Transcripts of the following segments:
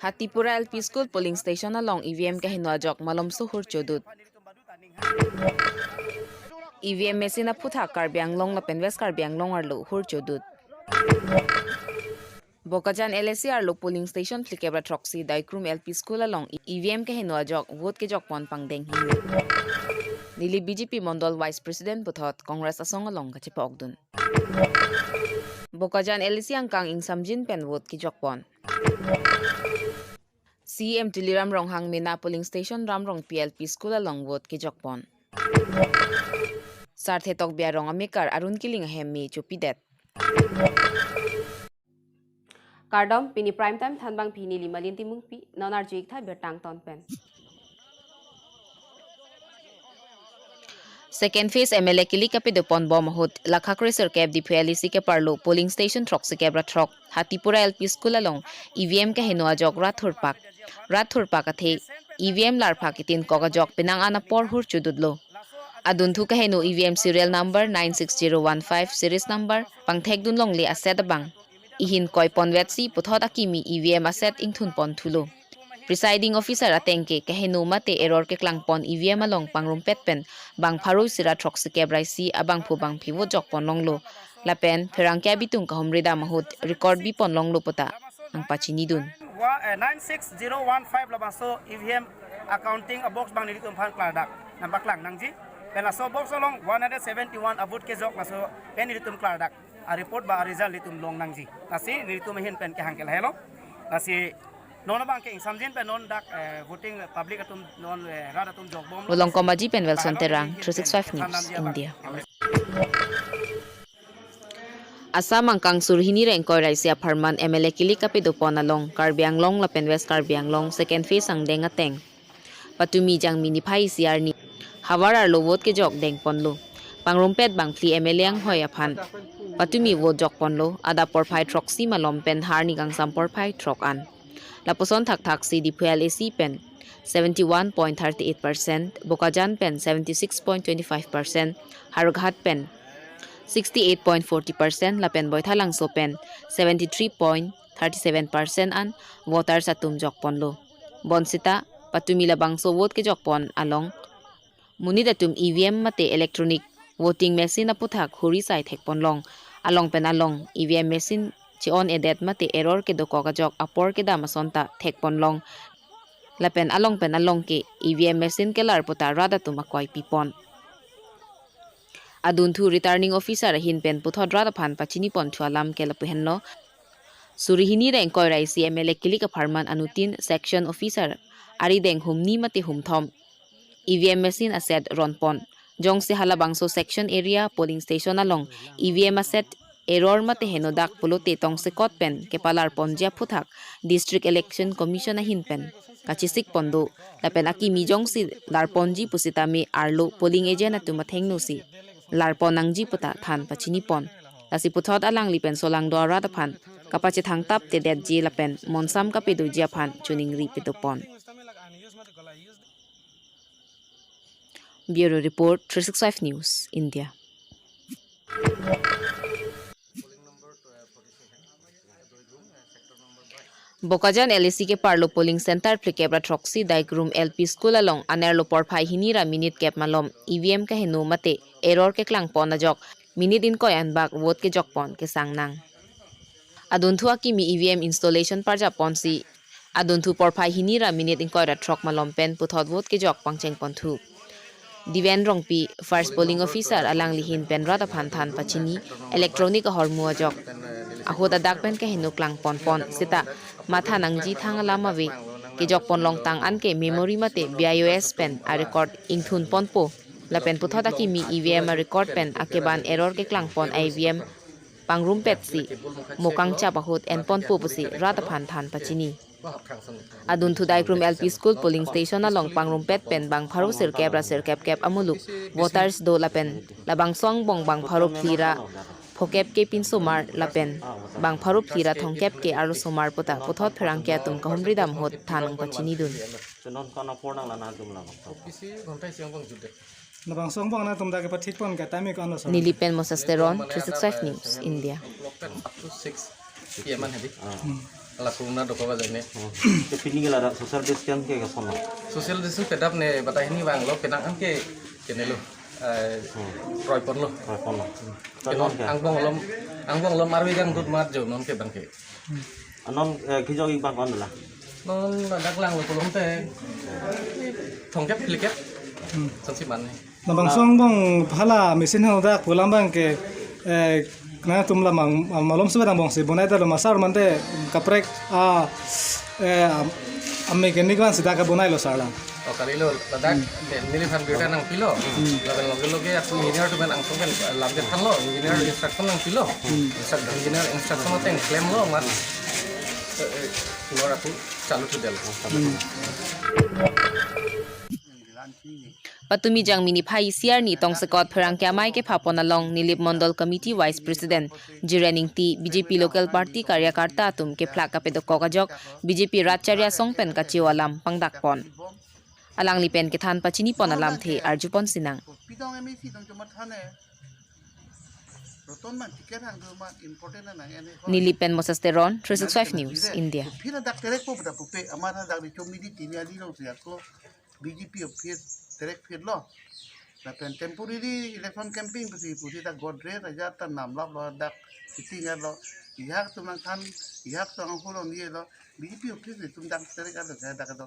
Hatipura LP School polling station along EVM kahinwa jok malom suhur chodut. EVM machine aphuthak Karbi Anglong lapen West Karbi Anglong arlo hur chodut. Bokajan LSC arlo polling station flikebra troxy Daikrum LP School along EVM kahinwa jok vote ke jok pon pangdeng hin. Nili BJP Mondol Vice President puthot Congress asong along kachipa ogdun. Bokajan LSC angkang ing samjin pen vote ki jok pon. CM Tiliram Ronghang Mina polling station Ramrong PLP School along vote ki jokpon. Sarthe tok bia rong amikar arun kiling hemmi chupidet. Kardom pini prime time thanbang pini limalin timung pi nonar jik tha bertang ton pen. Second phase MLA kili kape dopon bom hot lakhakre serkep di PLC ke parlo polling station trok se kebra trok Hatipura LP School along EVM ke henwa jok rathur pak athe EVM lar pakitin koga jok pinang ana por hur chududlo adun thu ka henu EVM serial number 96015 series number pangthek dun long le asset bang ihin koi pon wetsi puthot akimi EVM asset ingthun pon thulo Presiding officer atengke kahenu mate error ke klangpon EVM along pangrum petpen bang pharu sira trok se kebrai si abang phu bang phiwo jok pon longlo lapen pherang kya bitung ka homrida mahut record bi pon longlo pota ang pachini dun 96015 labaso EVM accounting a box bang nilitum phan kladak number klang nangji pela so box along 171 abut ke jok laso pen nilitum kladak a report ba result litum long nangji nasi nilitum hin pen ke hangkel hello nasi non bang ke samjin pe non dak voting public atum non rada tum jog bom Wolong komaji pen Welson Terang 365 News India Asam angkang surhini rengkoi raisia Parman MLA kili kape dopon along Karbi Anglong lapen West Karbi Anglong second phase ang deng ateng patumi jang mini phai siar ni hawar arlo vote ke jok deng ponlo pangrumpet bang fli MLA ang hoy aphan patumi vote jok ponlo ada por phai troxy malom pen har ni gang sam por phai trok an Lapuson thak si di PLAC pen 71.38%, Bokajan pen 76.25%, Harughat pen 68.40%, Lapen Boythalang so pen 73.37% an voter sa tum jokpon lo. Bonsita patumi labang so vote ke jokpon along munida tum EVM mate electronic voting machine aputhak huri sai thekpon long along pen along EVM machine Chi on edet mate error ke doko ka jok apor ke dama sonta thekpon long lapen along pen along ke EVM machine ke lar puta rada tuma koi pipon adun thu returning officer hin pen puthod rada phan pachini pon thualam ke lapuhen lo surihini reng koi rai CML kili ka farman anutin section officer ari deng humni mate humthom EVM machine asset ronpon jong se halabangso section area polling station along EVM asset error mate henodak pulote tong se pen kepalar ponja puthak district election commission ahin pen kachisik pondo lapen aki mijong si larponji pusitami arlo polling agent atuma thengno si larponangji puta than pachini pon lasi puthot alang lipen solang dora da phan kapache thangtap te det ji lapen monsam ka pedu jia phan chuning ri petopon Bureau Report 365 News India Bokajan LSC ke parlo polling center plikebra troxy Daikrum LP School along anerlo porphai hinira minute cap malom EVM ka henu mate error ke klang pon na jok minute in ko an bak vote ke jok pon ke sangnang adun thu aki mi EVM installation parja ponsi adun thu porphai hinira minute in ko ra trok malom pen puthot vote ke jok pangcheng pon thu Diven Rongpi first polling officer alang lihin pen rata phan than pachini electronic hormu jok ahoda dak pen ke henu klang pon pon sita matha nangji thang lama we ke jok pon long tang an ke memory mate BIOS pen a record ingthun pon po la pen puthota ki mi EVM a record pen akeban error ke klang pon IVM pangrum pet si mokang cha bahut en pon po pusi rata phan than pachini adun thu Daikrum LP School polling station along pangrumpet pen bang pharu sirkep kep amuluk voters do lapen labang song bong bang pharu phira phokep ke pin somar lapen bang pharu phira thongkep ke aru somar pota pothot pherang ke tum kahumri dam hot thanang pachini dun non kana pornang lana dum la pisi gontai siang bang jude nabang song bang na tum da ke pathit pon ka time ko ano Nilipen Mosasteron 365 News India Iya man hadi. Ala kuruna doko ba jane. Ke pini gala da social distance ke sono. Social distance pedap ne batah ini bang lo penang an ke kene lo. Roy pon lo. Telepon. Kenon angbong lom marwi gang dut mar jo non ke bang ke. Anon kecho ing bang kon lah. Non dak lang lo kolom te. Thong kep klik kep. Sansi man ne. Nabang song bang phala mesin hang dak pulang bang ke na tumla malom sebab bang si bonai dah masar mante kaprek mekanik kan sida ka bonai lo sala. O kali lo ladak nili fan biota nang pilo. Lagal loge aku engineer tu ben ang tong ben lambe than lo engineer instruction nang pilo. Engineer instruction mo teng claim lo mas. Lor aku चालू tu del. Patumi jang mini phai siar ni tong sekot pherang kya mai ke phapon along Nilip Mondol Committee Vice President Jirening T BJP Local Party Karyakarta atum ke phlak ka pedok kokajok BJP Ratcharya Songpen ka chiwalam pangdak pon alang lipen ke than pachini pon alam the arjupon sinang Nilipen Mosasteron 365 News India BJP direct field law. Tapi temporary election camping pasti tak godre raja tan nam lap lo dak tinggal lo. Ihak tu mangkan, ihak tu ang hulong dia lo. BJP itu tum dak direct ada saya dak ada.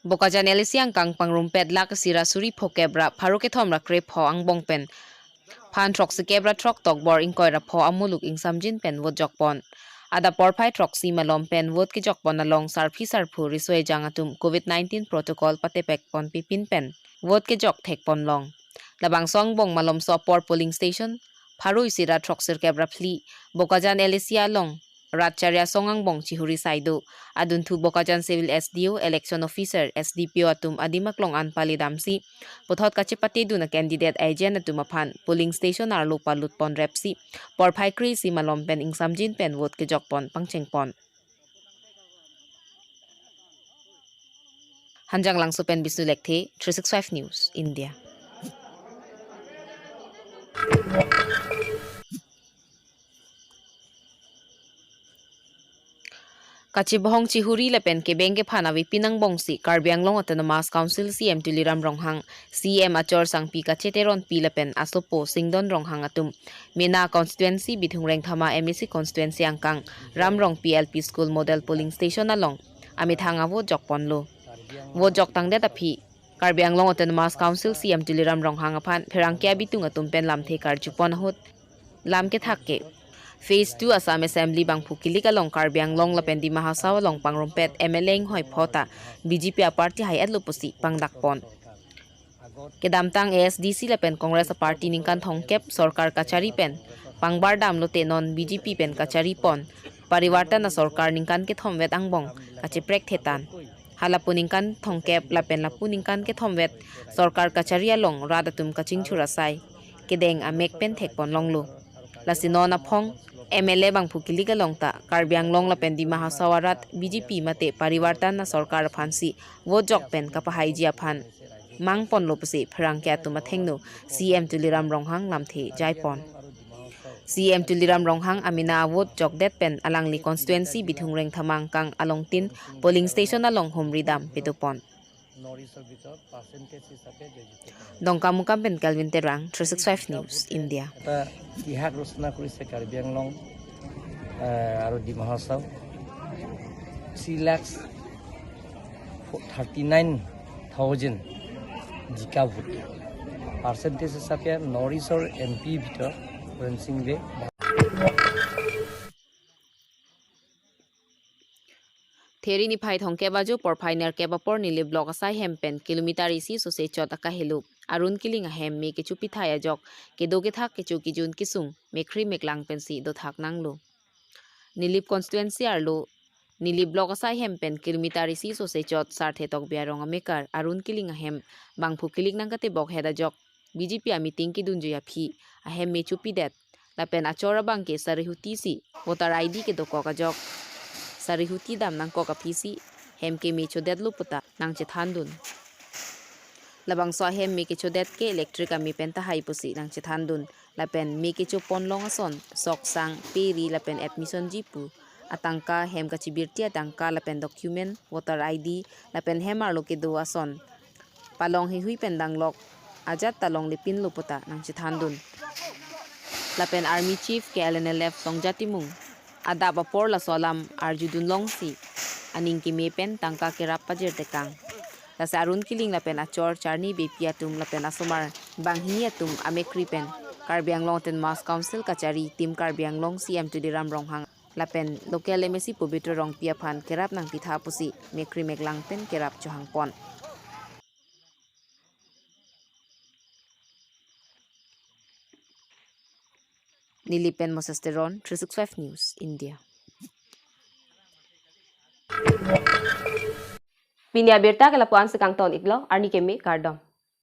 Bokajan elisiang kang pangrumpet lak sira suri phokebra pharuke thomra kre pho ang bongpen phan trok sekebra trok tok bor inkoira pho amuluk ing samjin pen wo jokpon ada porphai troksi malom pen vot ki jokpon along sarphi sarphu risoi jangatum COVID-19 protocol patepek pon pipin pen vot ke jok thek pon long labang song bong malom so por polling station pharu isira troksir kebra phli bokajan elisia long Ratcharya songang bong chihuri saido adun thu bokajan civil SDO election officer SDPO atum adimaklong anpali damsi pothot kachipati duna candidate agent atum aphan polling station arlo palut pon repsi porphai kri si malom pen ing samjin pen vote ke jokpon pangcheng pon hanjang langso pen bisu lekthe 365 news India Kachibahong chihuri lepen ke bengke phanawi pinang bongsi Karbi Anglong Autonomous Council CM Tuliram Ronghang CM Achor Sangpi kacheteron pi lepen asopo Singdon Ronghang atum Mena constituency bithungreng thama MEC constituency angkang Ramrong PLP School Model Polling Station along amit hanga vo jokponlo vo jok tangde tapi Karbi Anglong Autonomous Council CM Tuliram Ronghang aphan pherangkya bitung atum pen lamthe karjupon hot lamke thakke Phase 2 Assam Assembly bang phukili ka long Karbi Anglong lapendi mahasaw long pangrumpet MLA hoi phota BJP party hai atlupusi pangdakpon kedamtang ASDC lapen Congress party ningkan thongkep sarkar kachari pen pangbar dam lote non BJP pen kachari pon pariwartan na sarkar ningkan ke thomwet angbong kachiprek thetan halapuningkan thongkep lapen lapuningkan ke thomwet sarkar kachari along radatum kaching churasai kedeng amek pen thekpon longlo lasinona phong MLA bang phukili ka longta Karbi Anglong lapendi mahasawarat BJP mate pariwartan na sarkar phansi wo jok pen kapahai jia phan mangpon lopse phrangkya tumathengno CM Tuliram Ronghang lamthe jaipon CM Tuliram Ronghang amina wo jok det pen alangli constituency bithungreng thamang kang alongtin polling station along homridam petupon Dongka mukam pen Calvin Terang 365 News India Ihak rosna kurise Karbi Anglong aro di mahasaw 3,39,000 jika vote percentage হিসাবে নরিসর MP ভিতর রনসিংবে Theri ni phai thongke bajo por phainer ke bapor nile block asai hempen kilometer isi so se chota ka helu arun kiling a hem me ke chupi thaya jok ke doge thak ke chuki jun kisung mekri meklang pensi do thak nanglo nilip constituency arlo nilip block asai hempen kilometer isi so se chot sarthe tok biarong amekar arun kiling a hem bangphu kilik nangate bok heda jok BJP a meeting ki dunju ya phi a hem me chupi det lapen achora bangke sarihuti si voter ID ke do ka jok Sarihuti dam nang ko kapisi hem ke mecho dedlu puta nang chethandun labang so hem mi kecho det ke electric ami penta hai pusi nang chithandun lapen mi kecho ponlong ason sok sang peri lapen admission jipu atangka hem ka chibirti atangka lapen document voter ID lapen hemar lo ke do ason palong hi hui pendang lok ajat talong lipin luputa nang chithandun lapen army chief ke LNLF songjatimung ada bapor la solam arjudun longsi aning ki mepen tangka kerap pajir tekang la sarun kiling lapen achor charni bepiatum lapen asomar banghiniatum amekripen Karbi Anglong ten Mass Council kachari tim Karbi Anglong CM to diram ronghang lapen local emesi pubitro rong piaphan kerap nang pitha pusi mekri meglang pen kerap johang pon Nilipen Mosasteron 365 News India Pinia berta kala puan sekang ton iklo arni kemi kardom.